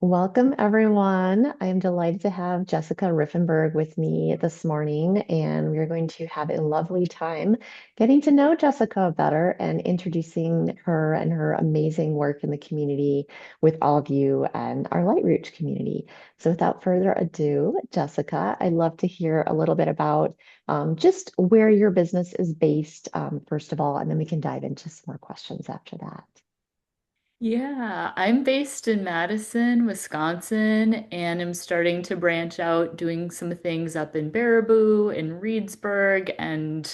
Welcome, everyone. I am delighted to have Jessica Riphenburg with me this morning, and we're going to have a lovely time getting to know Jessica better and introducing her and her amazing work in the community with all of you and our LightRoot community. So, without further ado, Jessica, I'd love to hear a little bit about just where your business is based, first of all, and then we can dive into some more questions after that. Yeah, I'm based in Madison, Wisconsin, and I'm starting to branch out doing some things up in Baraboo and Reedsburg, and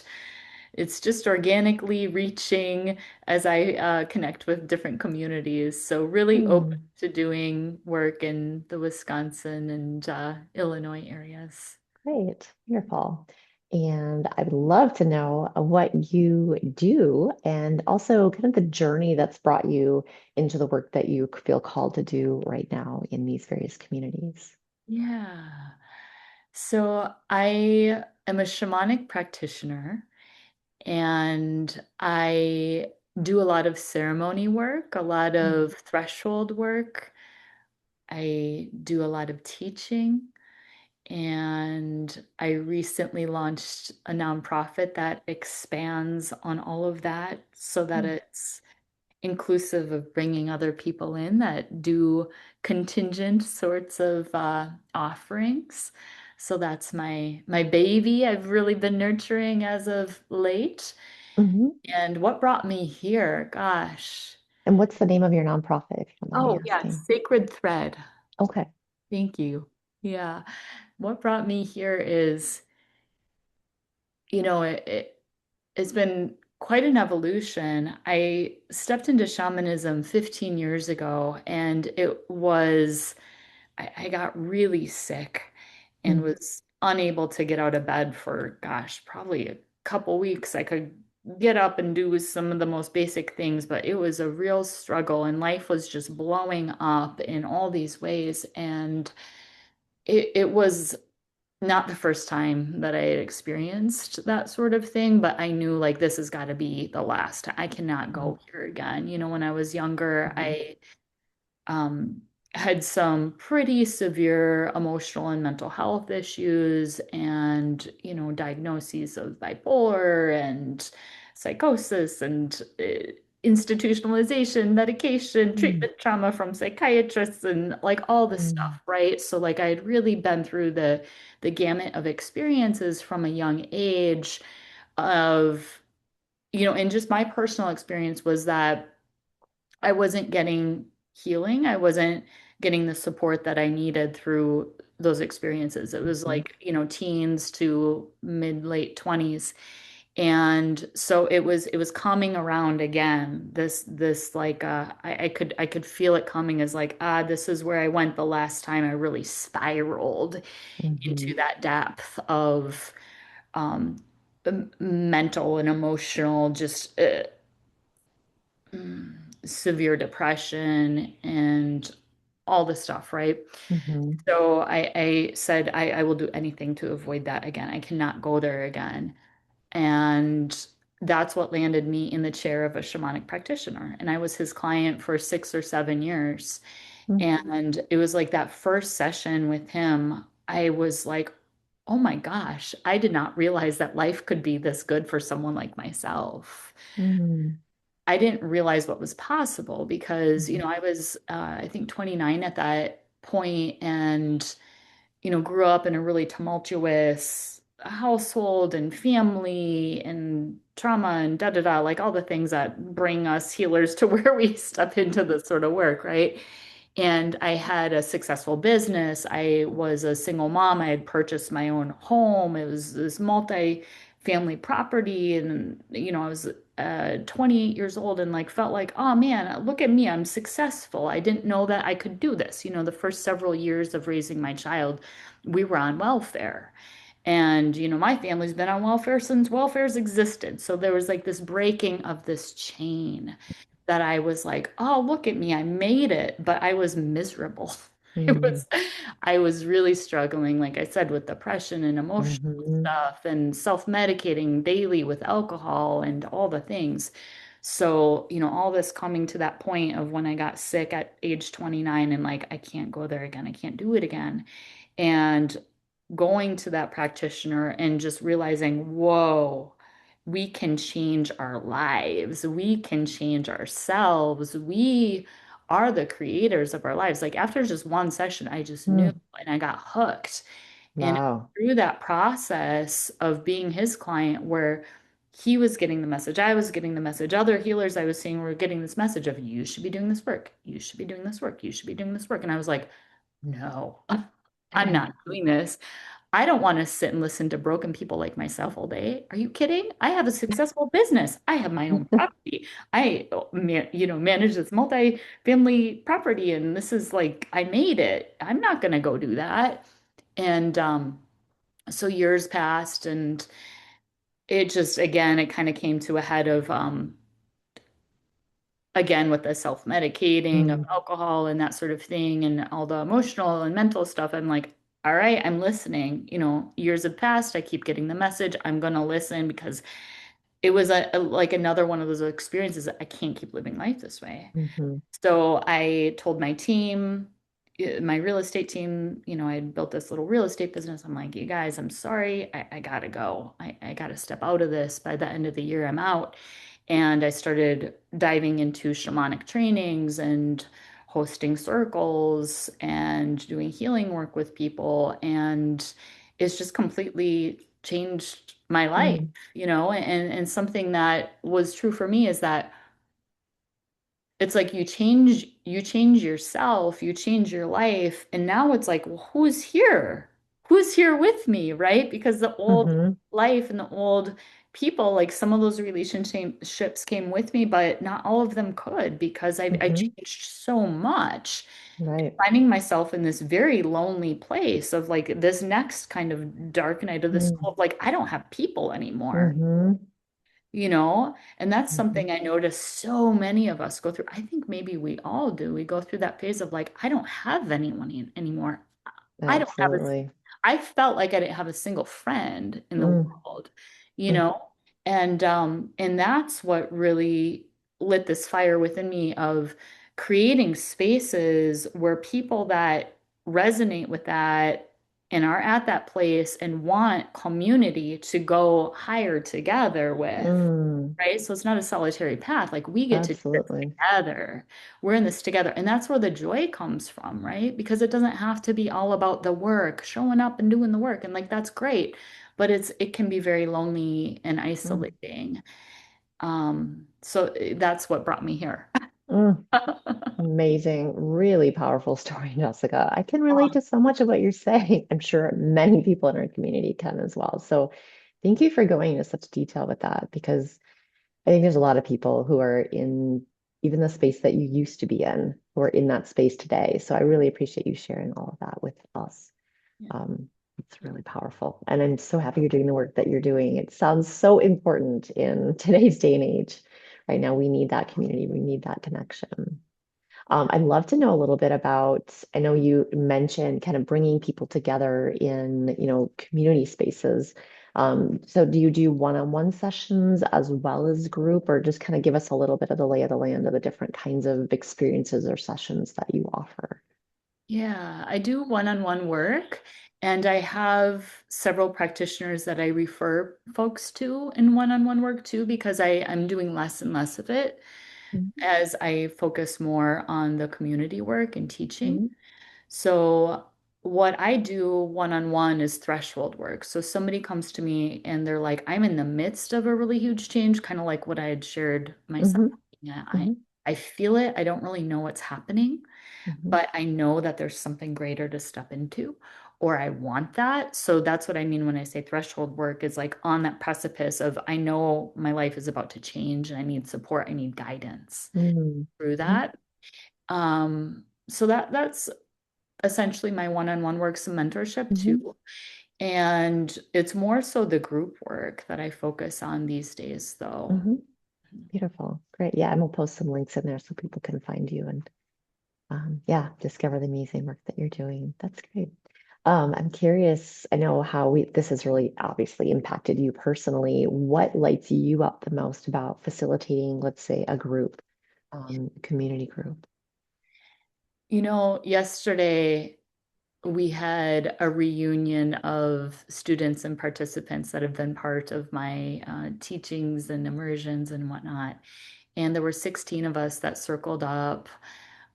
it's just organically reaching as I connect with different communities. So really open Hmm. to doing work in the Wisconsin and Illinois areas. Great, wonderful. And I would love to know what you do and also kind of the journey that's brought you into the work that you feel called to do right now in these various communities. Yeah. So I am a shamanic practitioner. And I do a lot of ceremony work, a lot Mm. of threshold work. I do a lot of teaching. And I recently launched a nonprofit that expands on all of that so that Mm. it's inclusive of bringing other people in that do contingent sorts of offerings. So that's my baby I've really been nurturing as of late. Mhm. And what brought me here? Gosh. And what's the name of your nonprofit, if you don't mind me Oh, yeah, asking? Sacred Thread. Okay. Thank you. Yeah. What brought me here is, you know, it's been quite an evolution. I stepped into shamanism 15 years ago, and I got really sick and Mm. was unable to get out of bed for, gosh, probably a couple weeks. I could get up and do some of the most basic things, but it was a real struggle, and life was just blowing up in all these ways. And it was not the first time that I had experienced that sort of thing, but I knew like this has got to be the last. I cannot Mm. go here again. When I was younger, Mhm. I um, had some pretty severe emotional and mental health issues and, diagnoses of bipolar and psychosis and institutionalization, medication, Mm. treatment trauma from psychiatrists and like all this Mm. stuff, right? So like I had really been through the gamut of experiences from a young age of, and just my personal experience was that I wasn't getting healing. I wasn't getting the support that I needed through those experiences. It was Mhm. like, teens to mid late 20s. And so it was coming around again. This like I could feel it coming as like, this is where I went the last time I really spiraled into Mhm. that depth of um mental and emotional just severe depression and all the stuff, right? Mhm. So I said, I will do anything to avoid that again. I cannot go there again. And that's what landed me in the chair of a shamanic practitioner. And I was his client for 6 or 7 years. Mhm. And it was like that first session with him, I was like, oh my gosh, I did not realize that life could be this good for someone like myself. Mhm. I didn't realize what was possible because, Mhm. I was, I think 29 at that point and, grew up in a really tumultuous household and family and trauma and da da da, like all the things that bring us healers to where we step into this sort of work, right? And I had a successful business. I was a single mom. I had purchased my own home. It was this multi-family property. And, I was 28 years old and like felt like, oh man, look at me. I'm successful. I didn't know that I could do this. The first several years of raising my child, we were on welfare. And, my family's been on welfare since welfare's existed. So there was like this breaking of this chain that I was like, oh, look at me, I made it, but I was miserable. It Mhm. was, I was really struggling, like I said, with depression and emotional Mhm. stuff and self-medicating daily with alcohol and all the things. So, all this coming to that point of when I got sick at age 29 and like, I can't go there again. I can't do it again. And going to that practitioner and just realizing, whoa, we can change our lives. We can change ourselves. We are the creators of our lives. Like after just one session, I just knew Mm. and I got hooked. And Wow. through that process of being his client, where he was getting the message, I was getting the message, other healers I was seeing were getting this message of, you should be doing this work. You should be doing this work. You should be doing this work. And I was like, no, I'm not doing this. I don't want to sit and listen to broken people like myself all day. Are you kidding? I have a successful business. I have my own property. I, manage this multi-family property, and this is like I made it. I'm not going to go do that. And so years passed, and it just again, it kind of came to a head of again with the self-medicating of Mm. alcohol and that sort of thing and all the emotional and mental stuff. I'm like, all right, I'm listening. Years have passed. I keep getting the message. I'm going to listen because it was like another one of those experiences that I can't keep living life this way. Mm-hmm. So I told my team, my real estate team, I had built this little real estate business. I'm like, you guys, I'm sorry. I gotta go. I gotta step out of this. By the end of the year, I'm out. And I started diving into shamanic trainings and hosting circles and doing healing work with people. And it's just completely changed my life, Mm. and something that was true for me is that it's like you change yourself, you change your life, and now it's like, well, who's here with me, right? Because the old Mm-hmm. life and the old people, like some of those relationships came with me, but not all of them could because I Mm-hmm. changed so much, Right. finding myself in this very lonely place of like this next kind of dark night of the Mm. soul of like I don't have people anymore, Mm-hmm. and that's Mm-hmm. something I notice so many of us go through. I think maybe we all do. We go through that phase of like, I don't have anyone anymore. I don't have a, Absolutely. I felt like I didn't have a single friend in the Mm. world, you Mm. know? And that's what really lit this fire within me of creating spaces where people that resonate with that and are at that place and want community to go higher together with, Mm. right? So it's not a solitary path. Like we get to do this Absolutely. together. We're in this together. And that's where the joy comes from, right? Because it doesn't have to be all about the work, showing up and doing the work. And like that's great. But it can be very lonely and Mm. isolating. So that's what brought me here. Mm. Amazing, really powerful story, Jessica. I can relate to so much of what you're saying. I'm sure many people in our community can as well. So thank you for going into such detail with that because I think there's a lot of people who are in even the space that you used to be in, who are in that space today. So I really appreciate you sharing all of that with us. Yeah. It's really powerful. And I'm so happy you're doing the work that you're doing. It sounds so important in today's day and age. Right now, we need that community, we need that connection. I'd love to know a little bit about, I know you mentioned kind of bringing people together in, community spaces. So do you do one-on-one sessions as well as group, or just kind of give us a little bit of the lay of the land of the different kinds of experiences or sessions that you offer? Yeah, I do one-on-one work, and I have several practitioners that I refer folks to in one-on-one work too, because I'm doing less and less of it as I focus more on the community work and teaching. Mm-hmm. So what I do one-on-one is threshold work. So somebody comes to me and they're like, I'm in the midst of a really huge change, kind of like what I had shared myself. Hmm. Yeah, I Hmm. I feel it. I don't really know what's happening, Hmm. but I know that there's something greater to step into, or I want that. So that's what I mean when I say threshold work is like on that precipice of I know my life is about to change and I need support, I need guidance through Hmm. that. So that's essentially my one-on-one work, some mentorship Hmm. too. And it's more so the group work that I focus on these days, though. Hmm. Beautiful. Great. Yeah, and we'll post some links in there so people can find you and yeah, discover the amazing work that you're doing. That's great. I'm curious, I know how this has really obviously impacted you personally. What lights you up the most about facilitating, let's say, a group, community group? Yesterday we had a reunion of students and participants that have been part of my teachings and immersions and whatnot. And there were 16 of us that circled up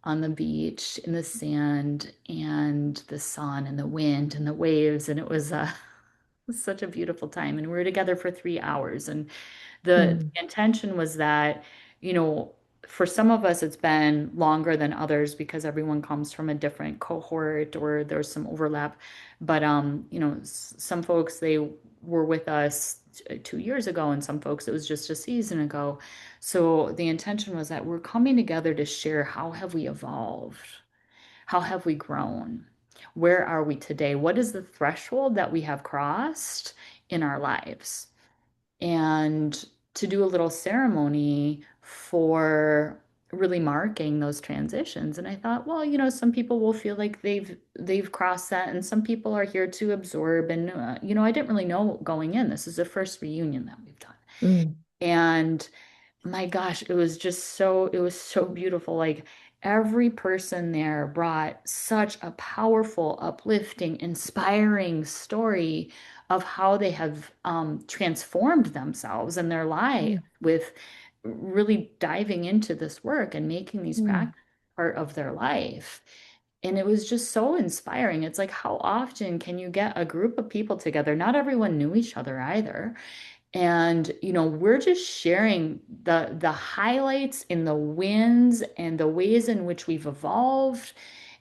on the beach in the sand and the sun and the wind and the waves. And it was such a beautiful time. And we were together for 3 hours. And the Mm, intention was that, you know, for some of us, it's been longer than others because everyone comes from a different cohort or there's some overlap. But, some folks, they were with us 2 years ago, and some folks, it was just a season ago. So the intention was that we're coming together to share how have we evolved? How have we grown? Where are we today? What is the threshold that we have crossed in our lives? And to do a little ceremony for really marking those transitions. And I thought, well, some people will feel like they've crossed that, and some people are here to absorb. And I didn't really know going in. This is the first reunion that we've done, mm, and my gosh, it was so beautiful. Like every person there brought such a powerful, uplifting, inspiring story of how they have transformed themselves and their life mm, with really diving into this work and making these mm, practices part of their life. And it was just so inspiring. It's like, how often can you get a group of people together? Not everyone knew each other either, and we're just sharing the highlights in the wins and the ways in which we've evolved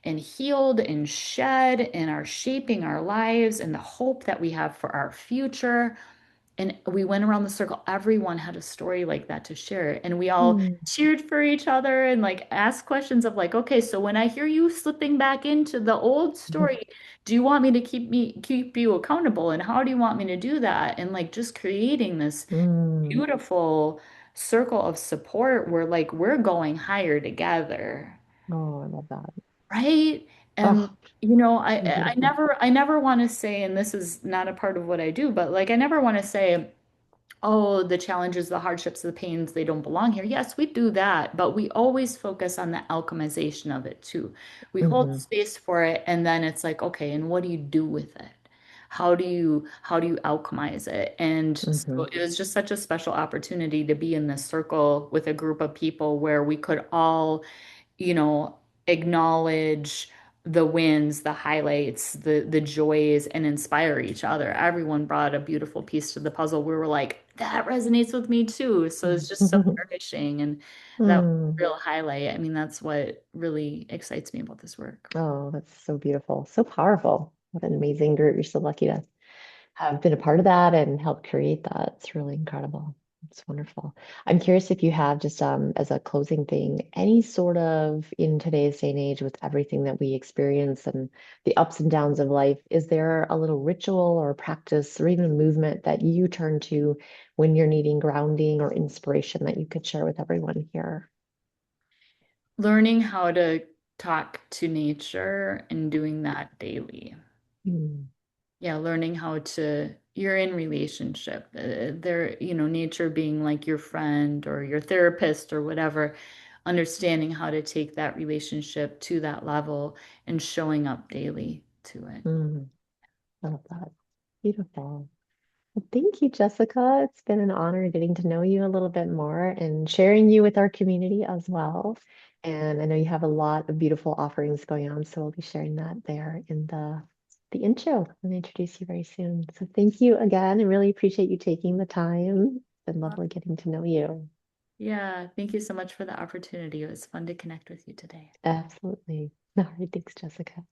and healed and shed and are shaping our lives and the hope that we have for our future. And we went around the circle. Everyone had a story like that to share. And we all mm, cheered for each other and like asked questions of like, okay, so when I hear you slipping back into the old story, do you want me to keep you accountable? And how do you want me to do that? And like just creating this mm. beautiful circle of support where like we're going higher together. Oh, I love that. Right? And Oh, so I beautiful. never want to say, and this is not a part of what I do, but like I never want to say, oh, the challenges, the hardships, the pains, they don't belong here. Yes, we do that, but we always focus on the alchemization of it too. We hold Hmm. space for it, and then it's like, okay, and what do you do with it? How do you alchemize it? And so Hmm. it was just such a special opportunity to be in this circle with a group of people where we could all you know, acknowledge the wins, the highlights, the joys, and inspire each other. Everyone brought a beautiful piece to the puzzle. We were like, that resonates with me too. So it's just so nourishing, and that was a Mm. real highlight. I mean, that's what really excites me about this work. Oh, that's so beautiful. So powerful. What an amazing group. You're so lucky to have been a part of that and helped create that. It's really incredible. It's wonderful. I'm curious if you have just as a closing thing, any sort of in today's day and age with everything that we experience and the ups and downs of life, is there a little ritual or practice or even a movement that you turn to when you're needing grounding or inspiration that you could share with everyone here? Learning how to talk to nature and doing that daily. Mm, Yeah, learning how to, you're in relationship. Nature being like your friend or your therapist or whatever, understanding how to take that relationship to that level and showing up daily to it. mm, I love that. Beautiful. Well, thank you, Jessica. It's been an honor getting to know you a little bit more and sharing you with our community as well. And I know you have a lot of beautiful offerings going on, so we'll be sharing that there in the intro and introduce you very soon. So thank you again. I really appreciate you taking the time. It's been lovely getting to know you. Yeah, thank you so much for the opportunity. It was fun to connect with you today. Absolutely. All right, thanks, Jessica.